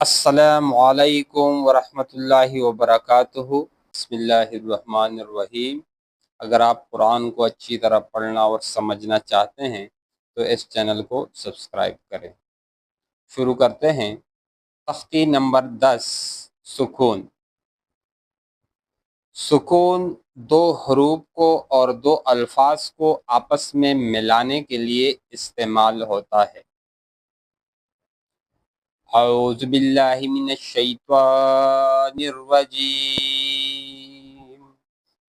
السلام علیکم ورحمۃ اللہ وبرکاتہ۔ بسم اللہ الرحمن الرحیم۔ اگر آپ قرآن کو اچھی طرح پڑھنا اور سمجھنا چاہتے ہیں تو اس چینل کو سبسکرائب کریں۔ شروع کرتے ہیں۔ تختی نمبر 10، سکون۔ سکون دو حروف کو اور دو الفاظ کو آپس میں ملانے کے لیے استعمال ہوتا ہے۔ اعوذ باللہ من الشیطان الرجیم،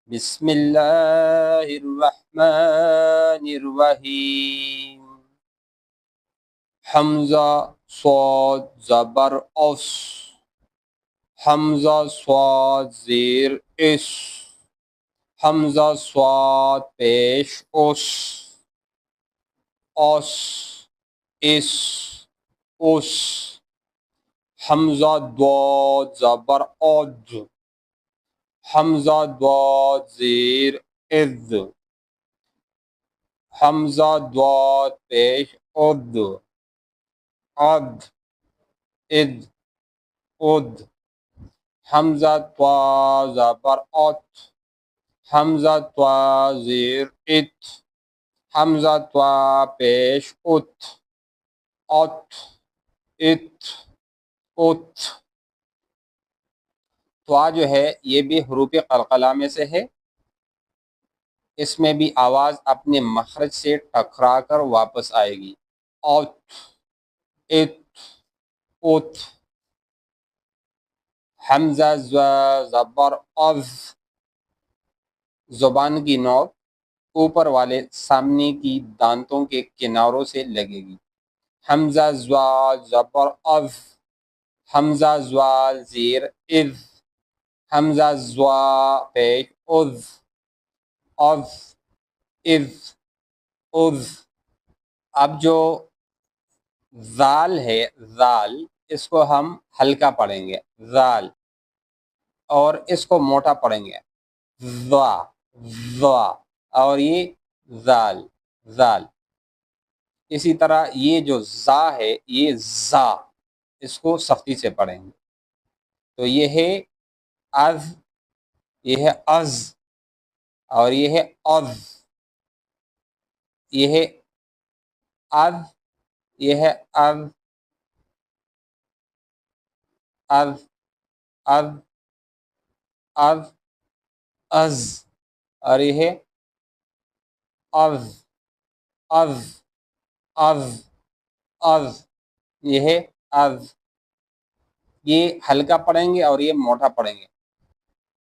بسم اللہ الرحمن الرحیم۔ حمزہ صاد زبر اس، حمزہ صاد زیر اس، حمزہ صاد پیش اس، اس، حمزہ ضاد زبر اد، حمزہ ضاد زیر اذ، حمزہ ضاد پیش اد، اذ، اد، حمزہ طا زبر ات، حمزہ طا زیر ات، حمزہ طا پیش ات، ات، طا جو ہے یہ بھی حروف قلقلہ میں سے ہے، اس میں بھی آواز اپنے مخرج سے ٹکرا کر واپس آئے گی۔ ات، ات، حمزہ زبر از، زبان کی نوک اوپر والے سامنے کی دانتوں کے کناروں سے لگے گی۔ حمزہ زبر از، حمزہ زیر اذ، حمزہ پیش از، از۔ اب جو زال ہے، زال، اس کو ہم ہلکا پڑھیں گے، زال، اور اس کو موٹا پڑھیں گے، زا، زا، اور یہ زال، زال۔ اسی طرح یہ جو زا ہے، یہ زا، اس کو سختی سے پڑھیں گے۔ تو یہ ہے از، یہ ہے از، اور یہ ہے از، یہ ہے از، یہ ہے از، از، از، از، از، اور یہ ہے از، از، از، از، یہ ہے از۔ یہ ہلکا پڑھیں گے اور یہ موٹا پڑھیں گے،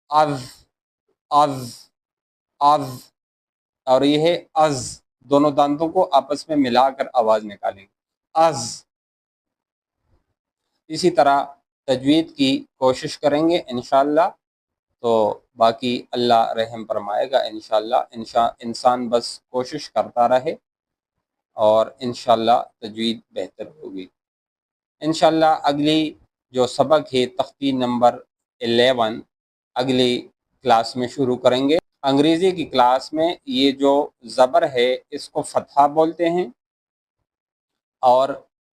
از، از، از، اور یہ ہے از۔ دونوں دانتوں کو آپس میں ملا کر آواز نکالیں گے، از۔ اسی طرح تجوید کی کوشش کریں گے انشاءاللہ، تو باقی اللہ رحم فرمائے گا انشاءاللہ۔ انسان بس کوشش کرتا رہے اور انشاءاللہ تجوید بہتر ہوگی۔ انشاءاللہ اگلی جو سبق ہے تختی نمبر 11 اگلی کلاس میں شروع کریں گے۔ انگریزی کی کلاس میں یہ جو زبر ہے اس کو فتحہ بولتے ہیں، اور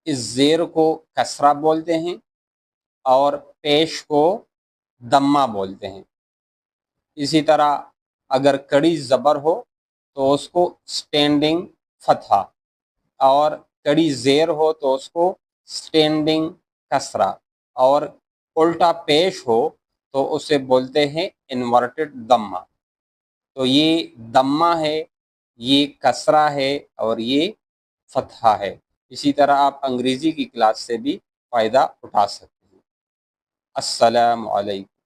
اس زیر کو کسرہ بولتے ہیں، اور پیش کو دمہ بولتے ہیں۔ اسی طرح اگر کڑی زبر ہو تو اس کو سٹینڈنگ فتحہ، اور کڑی زیر ہو تو اس کو سٹینڈنگ کسرہ، اور الٹا پیش ہو تو اسے بولتے ہیں انورٹڈ دمہ۔ تو یہ دمہ ہے، یہ کسرہ ہے، اور یہ فتحہ ہے۔ اسی طرح آپ انگریزی کی کلاس سے بھی فائدہ اٹھا سکتے ہیں۔ السلام علیکم۔